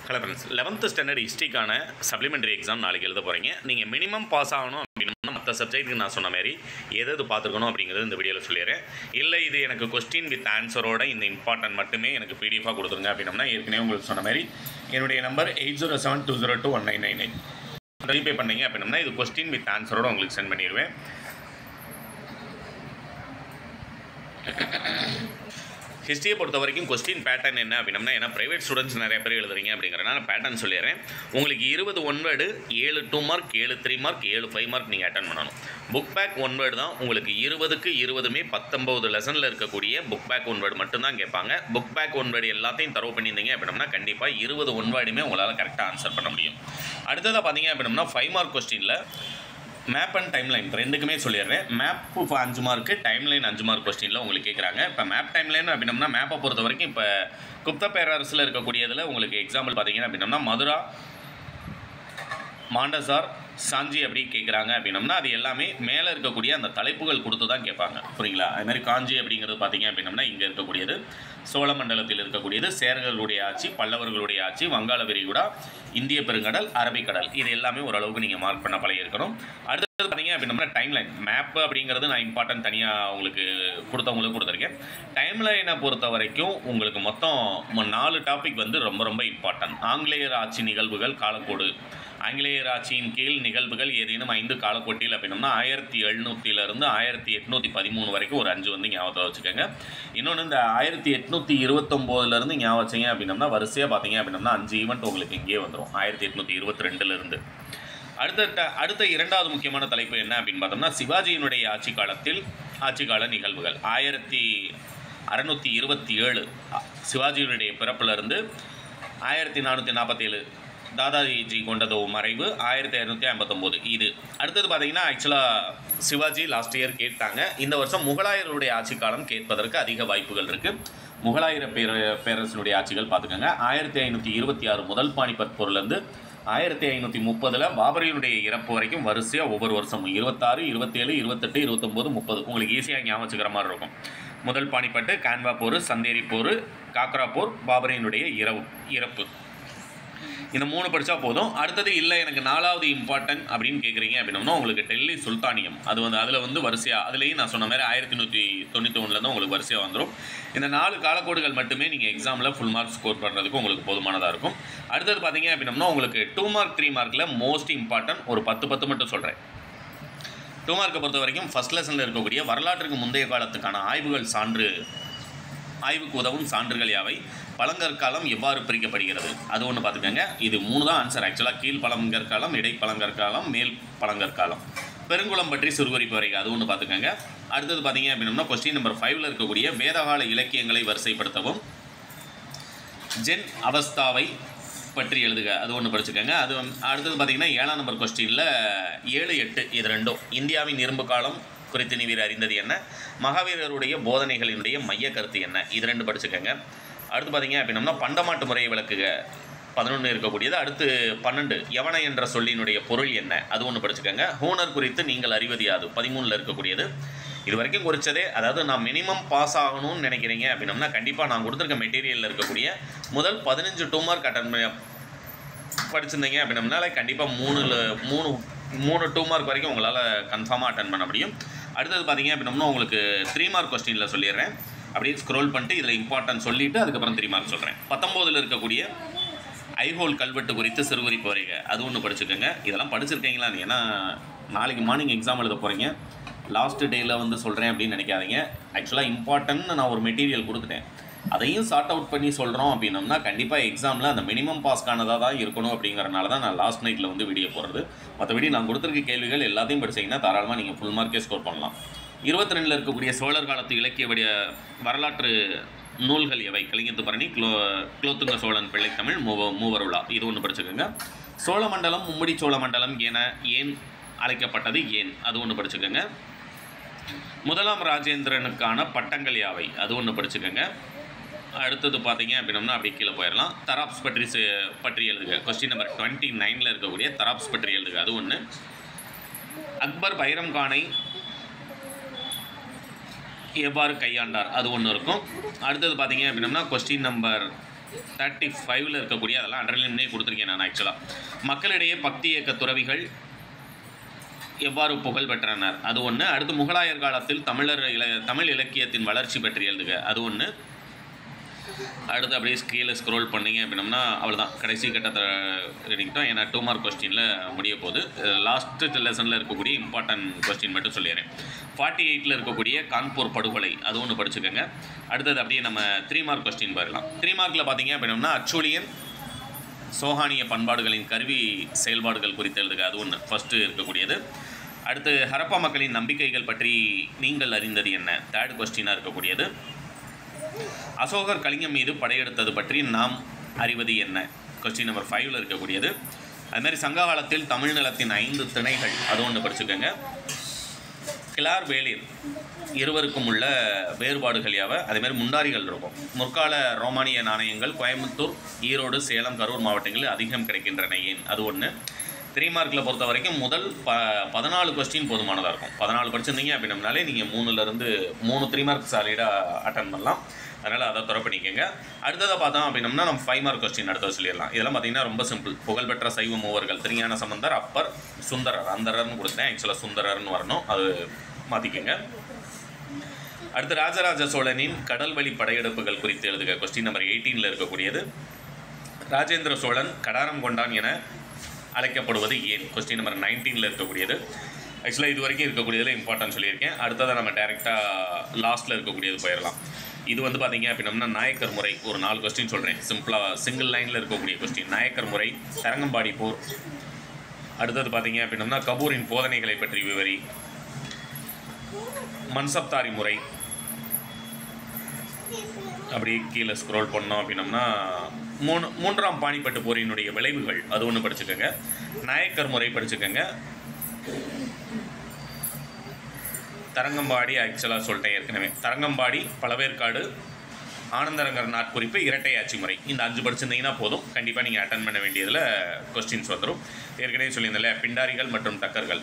Hello friends, 11th standard ஹிஸ்ட்ரிக்கான supplementary exam நாளைக்கு எழுத போகிறீங்க. நீங்கள் மினிமம் பாஸ் ஆகணும் அப்படின்னா மற்ற சப்ஜெக்ட்டுக்கு நான் சொன்ன மாதிரி எது பார்த்துக்கணும் அப்படிங்கிறது இந்த வீடியோவில் சொல்லிடுறேன். இல்லை இது எனக்கு கொஸ்டின் வித் ஆன்சரோட இந்த இம்பார்ட்டன்ட் மட்டுமே எனக்கு பிடிஎஃபாக கொடுத்துருங்க அப்படின்னா ஏற்கனவே உங்களுக்கு சொன்ன மாதிரி என்னுடைய நம்பர் 8072021998 ரீபே பண்ணீங்க அப்படின்னா இது கொஸ்டின் வித் ஆன்சரோட உங்களுக்கு சென்ட் பண்ணிடுவேன். ஹிஸ்ட்ரியை பொறுத்த வரைக்கும் கொஸ்டின் பேட்டர்ன் என்ன அப்படின்னா, ஏன்னா ப்ரைவேட் ஸ்டூடெண்ட்ஸ் நிறைய பேர் எழுதுறீங்க அப்படிங்கிறனால பேட்டர்ன் சொல்லிடுறேன். உங்களுக்கு 20 1 வேர்டு, 7 2 மார்க், 7 3 மார்க், 7 5 மார்க் நீங்கள் அட்டன் பண்ணணும். புக் பேக் 1 வேர்டு தான் உங்களுக்கு 20க்கு 20மே 19 லெசனில் இருக்கக்கூடிய புக் பேக் 1 வேர்டு மட்டும்தான் கேட்பாங்க. புக் பேக் 1 வேர்டு எல்லாத்தையும் தரவு பண்ணியிருந்தீங்க அப்படின்னா கண்டிப்பாக 20 1 வேர்டுமே உங்களால் கரெக்டாக ஆன்சர் பண்ண முடியும். அடுத்ததாக பார்த்தீங்க அப்படின்னா 5 மார்க் கொஸ்டினில் மேப் அண்ட் டைம்லைன் ரெண்டுக்குமே சொல்லிடுறேன். மேப் 5 மார்க்கு, டைம்லைன் 5 மார்க் கொஸ்டினில் உங்களுக்கு கேட்குறாங்க. இப்போ மேப் டைம்லைன் அப்படின்னா மேப்பை பொறுத்த வரைக்கும் இப்போ குப்த பேரரசில் இருக்கக்கூடியதில் உங்களுக்கு எக்ஸாம்பிள் பார்த்தீங்கன்னா அப்படின்னா மதுரா, மாண்டசார், சாஞ்சி அப்படி கேட்குறாங்க அப்படின்னம்னா அது எல்லாமே மேலே இருக்கக்கூடிய அந்த தலைப்புகள் கொடுத்து தான் கேட்பாங்க. புரியுங்களா? அதுமாதிரி காஞ்சி அப்படிங்கிறது பார்த்தீங்க அப்படின்னம்னா இங்கே இருக்கக்கூடியது சோழ மண்டலத்தில் இருக்கக்கூடியது சேரர்களுடைய ஆட்சி, பல்லவர்களுடைய ஆட்சி, வங்காள விரிகுடா, இந்திய பெருங்கடல், அரபிக்கடல், இது எல்லாமே ஓரளவுக்கு நீங்கள் மார்க் பண்ண பழகி இருக்கணும். அடுத்தது பார்த்தீங்க அப்படின்னா டைம்லைன் மேப்பு அப்படிங்கிறது நான் இம்பார்ட்டன்ட் தனியாக உங்களுக்கு கொடுத்துருக்கேன். டைம்லைனை பொறுத்த வரைக்கும் உங்களுக்கு மொத்தம் 4 டாபிக் வந்து ரொம்ப ரொம்ப இம்பார்ட்டன்ட். ஆங்கிலேயர் ஆட்சி நிகழ்வுகள் காலக்கோடு, ஆங்கிலேயர் ஆட்சியின் கீழ் நிகழ்வுகள் ஏதேனும் 5 காலக்கோட்டில் அப்படின்னா 1700 1813 வரைக்கும் ஒரு 5 வந்து ஞாபகத்தை வச்சுக்கோங்க. இன்னொன்று இந்த 1829 ஞாபகம் வச்சிங்க அப்படின்னா வரிசையாக பார்த்தீங்க அப்படின்னா 5 ஈவெண்ட் உங்களுக்கு இங்கேயே வந்துடும் 1822 அடுத்த இரண்டாவது முக்கியமான தலைப்பு என்ன அப்படின்னு பார்த்தோம்னா சிவாஜியினுடைய ஆட்சி கால நிகழ்வுகள் 1627 சிவாஜியினுடைய பிறப்பிலிருந்து 1447 தாதாஜி கொண்டதோ மறைவு 1559 இது. அடுத்தது பார்த்தீங்கன்னா ஆக்சுவலாக சிவாஜி லாஸ்ட் இயர் கேட்டாங்க. இந்த வருஷம் முகலாயர்களுடைய ஆட்சி காலம் கேட்பதற்கு அதிக வாய்ப்புகள் இருக்குது. முகலாயர பேரரசினுடைய ஆட்சிகள் பார்த்துக்கோங்க. 1526 முதல் பானிபத் போர்லேருந்து 1530 பாபரியினுடைய இறப்பு வரைக்கும் வரிசையாக ஒவ்வொரு வருஷமும் 26 27 28 29 30 உங்களுக்கு ஈஸியாக ஞாபகம் வச்சுக்கிற மாதிரி இருக்கும். முதல் பானிபட்டு, கான்வா போர், சந்தேரி போர், காக்ரா போர், பாபரியினுடைய இறப்பு, இந்த 3 படித்தா போதும். அடுத்தது இல்லை எனக்கு 4வது இம்பார்ட்டன்ட் அப்படின்னு கேட்குறீங்க அப்படின்னா உங்களுக்கு டெல்லி சுல்தானியம் அதில் வந்து வரிசையாக அதுலேயும் நான் சொன்ன மாதிரி 1191 உங்களுக்கு வரிசையாக வந்துடும். இந்த 4 காலக்கோடுகள் மட்டுமே நீங்கள் எக்ஸாமில் ஃபுல் மார்க் ஸ்கோர் பண்ணுறதுக்கு உங்களுக்கு போதுமானதாக இருக்கும். அடுத்தது பார்த்தீங்க அப்படின்னா உங்களுக்கு 2 மார்க் 3 மார்க்கில் மோஸ்ட் இம்பார்ட்டன்ட் ஒரு 10 மட்டும் சொல்கிறேன். 2 மார்க்கை பொறுத்த வரைக்கும் ஃபஸ்ட் லெசனில் இருக்கக்கூடிய வரலாற்றுக்கு முந்தைய காலத்துக்கான ஆய்வுக்கு உதவும் சான்றுகள் யாவை, பழங்கற்காலம் எவ்வாறு பிரிக்கப்படுகிறது அது ஒன்று பார்த்துக்கோங்க. இது 3 தான் ஆன்சர். ஆக்சுவலாக கீழ் பழங்கற்காலம், இடைப்பழங்கற்காலம், மேல் பழங்கற்காலம், பெருங்குளம் பற்றி சுருகுறிப்பு வரைக அது ஒன்று பார்த்துக்கோங்க. அடுத்தது பார்த்தீங்க அப்படின்னா கொஸ்டின் நம்பர் 5ல் இருக்கக்கூடிய வேதகால இலக்கியங்களை வரிசைப்படுத்தவும், ஜென் அவஸ்தாவை பற்றி எழுதுக அது ஒன்று படிச்சுக்கோங்க. அடுத்தது பார்த்தீங்கன்னா 7ஆம் நம்பர் கொஸ்டினில் 7 8 இது ரெண்டும் இந்தியாவின் இரும்பு காலம் குறித்து நீர் அறிந்தது என்ன, மகாவீரருடைய போதனைகளினுடைய மைய கருத்து என்ன, இது 2 படிச்சுக்கோங்க. அடுத்து பார்த்தீங்க அப்படின்னா பண்டமாட்டு முறையை விளக்குக 11 இருக்கக்கூடியது. அடுத்து 12 யவன என்ற சொல்லினுடைய பொருள் என்ன அது ஒன்று படிச்சுக்கோங்க. ஹூனர் குறித்து நீங்கள் அறிவது யாது 13ல் இருக்கக்கூடியது. இது வரைக்கும் குறித்ததே, அதாவது நான் மினிமம் பாஸ் ஆகணும்னு நினைக்கிறீங்க அப்படின்னா கண்டிப்பாக நான் கொடுத்துருக்க மெட்டீரியலில் இருக்கக்கூடிய முதல் 15 2 மார்க் அட்டன் படிச்சிருந்தீங்க அப்படின்னா கண்டிப்பாக 3 2 மார்க் வரைக்கும் உங்களால் கன்ஃபார்மாக அட்டன் பண்ண முடியும். அடுத்தது பார்த்தீங்க அப்படின்னா உங்களுக்கு 3 மார்க் கொஸ்டினில் சொல்லிடுறேன். அப்படியே ஸ்க்ரோல் பண்ணிட்டு இதில் இம்பார்ட்டன்ட் சொல்லிவிட்டு அதுக்கப்புறம் 3 மார்க் சொல்கிறேன். 19ல் இருக்கக்கூடிய ஐஹோல் கல்வெட்டு குறித்து சிறுகுறிப்பு வரைக அது ஒன்று படிச்சுக்கோங்க. இதெல்லாம் படிச்சிருக்கீங்களா? ஏன்னா நாளைக்கு மார்னிங் எக்ஸாம் எழுத போகிறீங்க. லாஸ்ட் டேயில் வந்து சொல்கிறேன் அப்படின்னு நினைக்காதீங்க. ஆக்சுவலாக இம்பார்ட்டன்ட்னு நான் ஒரு மெட்டீரியல் கொடுத்துட்டேன். அதையும் சார்ட் அவுட் பண்ணி சொல்கிறோம் அப்படின்னம்னா கண்டிப்பாக எக்ஸாமில் அந்த மினிமம் பாஸ்க்கானதாக தான் இருக்கணும். அப்படிங்கிறனால தான் நான் லாஸ்ட் நைட்டில் வந்து வீடியோ போடுறது. மற்றபடி நான் கொடுத்துருக்க கேள்விகள் எல்லாத்தையும் படிச்சிங்கன்னா தாராளமாக நீங்கள் ஃபுல் மார்க்கே ஸ்கோர் பண்ணலாம். 22ல் இருக்கக்கூடிய சோழர் காலத்து இலக்கிய வரலாற்று நூல்கள் எவை, கலிங்கத்து பரணி, குலோத்துங்க சோழன் பிள்ளை தமிழ், மூவருலா இது ஒன்று படிச்சுக்கோங்க. சோழ மண்டலம் மும்முடி சோழ மண்டலம் ஏன் அழைக்கப்பட்டது ஏன் அது ஒன்று படிச்சுக்கோங்க. முதலாம் ராஜேந்திரனுக்கான பட்டங்கள் யாவை அது ஒன்று படிச்சுக்கோங்க. அடுத்தது பார்த்தீங்க அப்படின்னா அப்படி கீழே போயிடலாம். தராப்ஸ் பற்றி எழுதுக கொஸ்டின் நம்பர் 29ல் இருக்கக்கூடிய தராப்ஸ் பற்றி எழுதுக அது ஒன்று. அக்பர் பைரம் கானை எவ்வாறு கையாண்டார் அது ஒன்று இருக்கும். அடுத்தது பார்த்தீங்க அப்படின்னா கொஸ்டின் நம்பர் 35ல் இருக்கக்கூடிய அதெல்லாம் அண்டர்லைனே கொடுத்துருக்கேன் நான் ஆக்சுவலாக. மக்களிடையே பக்தி இயக்க துறவிகள் எவ்வாறு புகழ் பெற்றனர் அது ஒன்று. அடுத்து முகலாயர் காலத்தில் தமிழ் இலக்கியத்தின் வளர்ச்சி பற்றி எழுதுக அது ஒன்று. அடுத்து அப்படியே கீழே ஸ்க்ரோல் பண்ணிங்க அப்படின்னம்னா அவ்வளோதான், கடைசி கட்டத்தை எடுக்கிட்டோம். ஏன்னா 2 மார்க் கொஸ்டினில் முடிய போகுது. லாஸ்ட்டு லெசனில் இருக்கக்கூடிய இம்பார்ட்டன்ட் கொஸ்டின் மட்டும் சொல்லிடுறேன். 48ல் இருக்கக்கூடிய கான்பூர் படுகொலை அது ஒன்று படிச்சுக்கோங்க. அடுத்தது அப்படியே நம்ம 3 மார்க் கொஸ்டின் போயிடலாம். 3 மார்க்கில் பார்த்தீங்க அப்படின்னம்னா அச்சூழியன் சோஹானிய பண்பாடுகளின் கருவி செயல்பாடுகள் குறித்து எழுதுக அது ஒன்று ஃபஸ்ட்டு இருக்கக்கூடியது. அடுத்து ஹரப்பா மக்களின் நம்பிக்கைகள் பற்றி நீங்கள் அறிந்தது என்ன 3rd கொஸ்டினாக இருக்கக்கூடியது. அசோகர் கலிங்கம் மீது படையெடுத்தது பற்றி நாம் அறிவது என்ன கொஸ்டின் நம்பர் 5ல் இருக்கக்கூடியது. அதுமாதிரி சங்க காலத்தில் தமிழ் நிலத்தின் 5 திணைகள் அது ஒன்று படிச்சுக்கோங்க. கிளார் வேளிர் இருவருக்கும் உள்ள வேறுபாடுகள் யாவை, அதேமாதிரி முண்டாரிகள் இருக்கும். முற்கால ரோமானிய நாணயங்கள் கோயம்புத்தூர், ஈரோடு, சேலம், கரூர் மாவட்டங்களில் அதிகம் கிடைக்கின்றன ஏன் அது ஒன்று. 3 மார்க்கில் பொறுத்த வரைக்கும் முதல் 14 கொஸ்டின் போதுமானதாக இருக்கும். 14 படிச்சிருந்தீங்க அப்படின்னாலே நீங்கள் 3 3 மார்க் சாலிடாக அட்டன் பண்ணலாம். அதனால் அதை துறை பண்ணிக்கோங்க. அடுத்ததை பார்த்தோம் அப்படின்னம்னா நம்ம 5 மார்க் கொஸ்டின் அடுத்தது சொல்லிடலாம். இதெல்லாம் பார்த்தீங்கன்னா ரொம்ப சிம்பிள். புகழ்பெற்ற சைவ மூவர்கள் திருஞான சம்பந்தர், அப்பர், சுந்தரர். அந்தரர்னு கொடுத்தேன், ஆக்சுவலாக சுந்தரர்னு வரணும், அது மாற்றிக்கோங்க. அடுத்து ராஜராஜ சோழனின் கடல் வழி படையெடுப்புகள் குறித்து எழுதுக கொஸ்டின் நம்பர் 18ல் இருக்கக்கூடியது. ராஜேந்திர சோழன் கடாரம் கொண்டான் என அழைக்கப்படுவது ஏன் கொஸ்டின் நம்பர் 19ல் இருக்கக்கூடியது. ஆக்சுவலாக இது வரைக்கும் இருக்கக்கூடியதில் இம்பார்ட்டன்ட் சொல்லியிருக்கேன். அடுத்ததை நம்ம டேரெக்டாக லாஸ்ட்டில் இருக்கக்கூடியது போயிடலாம். இது வந்து பார்த்தீங்க அப்படின்னம்னா நாயக்கர் முறை ஒரு 4 கொஸ்டின் சொல்கிறேன், சிம்பிளாக சிங்கிள் லைனில் இருக்கக்கூடிய கொஸ்டின். நாயக்கர் முறை, தரங்கம்பாடி போர். அடுத்தது பார்த்தீங்க அப்படின்னம்னா கபூரின் போதனைகளை பற்றி விவரி. மன்சப்தாரி முறை. அப்படி கீழே ஸ்க்ரோல் பண்ணோம் அப்படின்னம்னா 3ஆம் பானிப்பட்டு போரினுடைய விளைவுகள் அது ஒன்று படிச்சுக்கோங்க. நாயக்கர் முறை படிச்சுக்கோங்க. தரங்கம்பாடி ஆக்சுவலாக சொல்லிட்டேன் ஏற்கனவே. தரங்கம்பாடி, பழவேற்காடு, ஆனந்தரங்கர் நாட்குறிப்பு, இரட்டை ஆட்சி முறை. இந்த 5 படிச்சிருந்தீங்கன்னா போதும், கண்டிப்பாக நீங்கள் அட்டன் பண்ண வேண்டியதில் கொஸ்டின்ஸ் வந்துடும். ஏற்கனவே சொல்லியிருந்தேன்ல பிண்டாரிகள் மற்றும் டக்கர்கள்,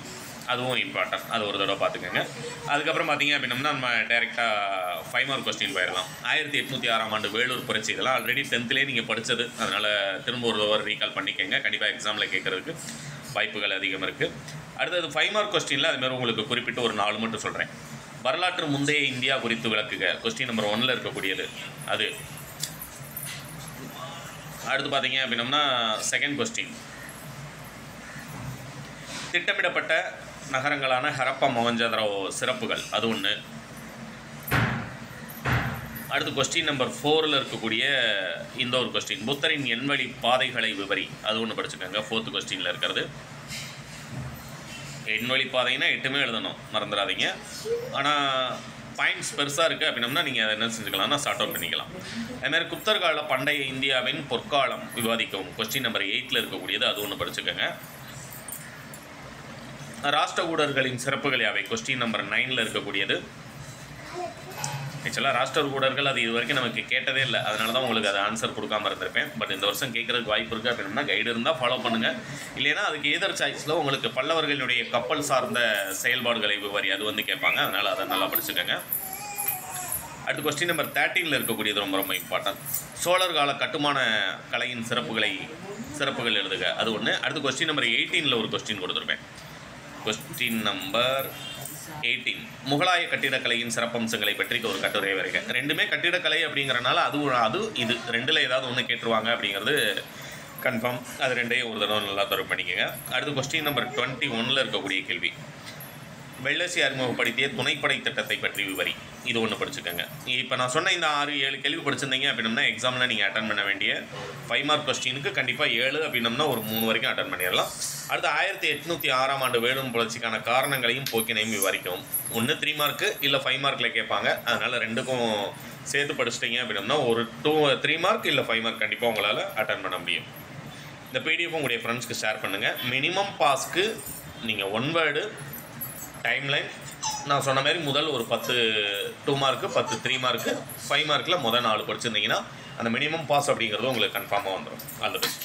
அதுவும் இம்பார்ட்டன்ட், அது ஒரு தடவை பார்த்துக்கோங்க. அதுக்கப்புறம் பார்த்தீங்க அப்படின்னம்னா நம்ம டேரெக்டாக 5 மார்க் கொஸ்டின் போயிடலாம். 1806ஆம் ஆண்டு வேலூர் புரட்சி. இதெல்லாம் ஆல்ரெடி 10th நீங்கள் படித்தது, அதனால் திரும்ப ஒரு தடவை ரீகால் பண்ணிக்கோங்க. கண்டிப்பாக எக்ஸாமில் கேட்குறதுக்கு வாய்ப்புகள் அதிகம் இருக்குது. அடுத்தது 5 மார்க் கொஸ்டினில் அதுமாதிரி உங்களுக்கு குறிப்பிட்டு ஒரு 4 மட்டும் சொல்கிறேன். வரலாற்று முந்தைய இந்தியா குறித்து விளக்குக கொஸ்டின் நம்பர் 1ல் இருக்கக்கூடியது அது. அடுத்து பார்த்தீங்க அப்படின்னம்னா 2nd கொஸ்டின். திட்டமிடப்பட்ட நகரங்களான ஹரப்பா, மொஹஞ்சதாரோ சிறப்புகள் அது ஒன்று. அடுத்து கொஸ்டின் நம்பர் 4ல் இருக்கக்கூடிய இந்த ஒரு கொஸ்டின், புத்தரின் எண்வழி பாதைகளை விவரி அது ஒன்று படிச்சுக்கோங்க. 4th கொஸ்டினில் இருக்கிறது. எண்வழி பாதைன்னா 8மே எழுதணும், மறந்துடாதீங்க. ஆனால் பாயிண்ட்ஸ் பெருசாக இருக்குது அப்படின்னம்னா நீங்கள் அதை என்ன செஞ்சுக்கலாம்னா சார்ட் அவுட் பண்ணிக்கலாம். அதுமாதிரி குப்தர் கால பண்டைய இந்தியாவின் பொற்காலம் விவாதிக்கவும் கொஸ்டின் நம்பர் 8ல் இருக்கக்கூடியது அது ஒன்று படிச்சுக்கோங்க. ராஷ்டிரகூடர்களின் சிறப்புகள் யாவை கொஸ்டின் நம்பர் 9ல் இருக்கக்கூடியது. ஆக்சுவலாக ராஷ்டிரகூடர்கள் அது இது வரைக்கும் நமக்கு கேட்டதே இல்லை, அதனால தான் உங்களுக்கு அது ஆன்சர் கொடுக்காம இருந்திருப்பேன். பட் இந்த வருஷம் கேட்குறதுக்கு வாய்ப்பு இருக்குது அப்படின்னா கைடு இருந்தால் ஃபாலோ பண்ணுங்கள். இல்லைன்னா அதுக்கு எதர் சாய்ஸில் உங்களுக்கு பல்லவர்களுடைய கப்பல் சார்ந்த செயல்பாடுகளை விவரி அது வந்து கேட்பாங்க, அதனால் அதை நல்லா படிச்சுக்கோங்க. அடுத்து கொஸ்டின் நம்பர் 13ல் இருக்கக்கூடியது ரொம்ப ரொம்ப இம்பார்ட்டன்ட். சோழர் கால கட்டுமான கலையின் சிறப்புகள் எழுதுக அது ஒன்று. அடுத்து கொஸ்டின் நம்பர் 18ல் ஒரு கொஸ்டின் கொடுத்துருப்பேன். கொஸ்டின் நம்பர் 18, முகலாய கட்டிடக்கலையின் சிறப்பம்சங்களை பற்றி ஒரு கட்டுரை வரைக. ரெண்டுமே கட்டிடக்கலை அப்படிங்கிறனால அது இது 2ல் ஏதாவது ஒன்று கேட்டுருவாங்க அப்படிங்கிறது கன்ஃபார்ம். அது 2ஐயும் ஒரு தடவை நல்லா தொடர்பு பண்ணிக்கோங்க. அடுத்து கொஸ்டின் நம்பர் 21ல் இருக்கக்கூடிய கேள்வி, வெள்ளசி அறிமுகப்படுத்திய துணைப்படை திட்டத்தை பற்றி விவரி இது ஒன்று படிச்சுக்கோங்க. இப்போ நான் சொன்ன இந்த 6-7 கேள்வி படிச்சிருந்தீங்க அப்படின்னம்னா எக்ஸாமில் நீங்கள் அட்டன் பண்ண வேண்டிய 5 மார்க் கொஸ்டினுக்கு கண்டிப்பாக 7 அப்படின்னம்னா ஒரு 3 வரைக்கும் அட்டன் பண்ணிடலாம். அடுத்து 1806ஆம் ஆண்டு வேலூர் புரட்சிக்கான காரணங்களையும் போக்கினையும் விவரிக்கவும். ஒன்று 3 மார்க்கு இல்லை 5 மார்க்கில் கேட்பாங்க, அதனால் 2க்கும் சேர்த்து படிச்சிட்டிங்க அப்படின்னம்னா ஒரு 3 மார்க் இல்லை 5 மார்க் கண்டிப்பாக உங்களால் அட்டன் பண்ண முடியும். இந்த பிடிஎஃப் உங்களுடைய ஃப்ரெண்ட்ஸ்க்கு ஷேர் பண்ணுங்கள். மினிமம் பாஸ்க்கு நீங்கள் 1 வேர்டு டைம்லைன் நான் சொன்ன மாதிரி முதல் ஒரு 10 2 மார்க்கு, 10 3 மார்க்கு, 5 மார்க்கில் முதல் 4 படிச்சிருந்தீங்கன்னா அந்த மினிமம் பாஸ் அப்படிங்கிறது உங்களுக்கு கன்ஃபார்மாக வந்துடும். All the best.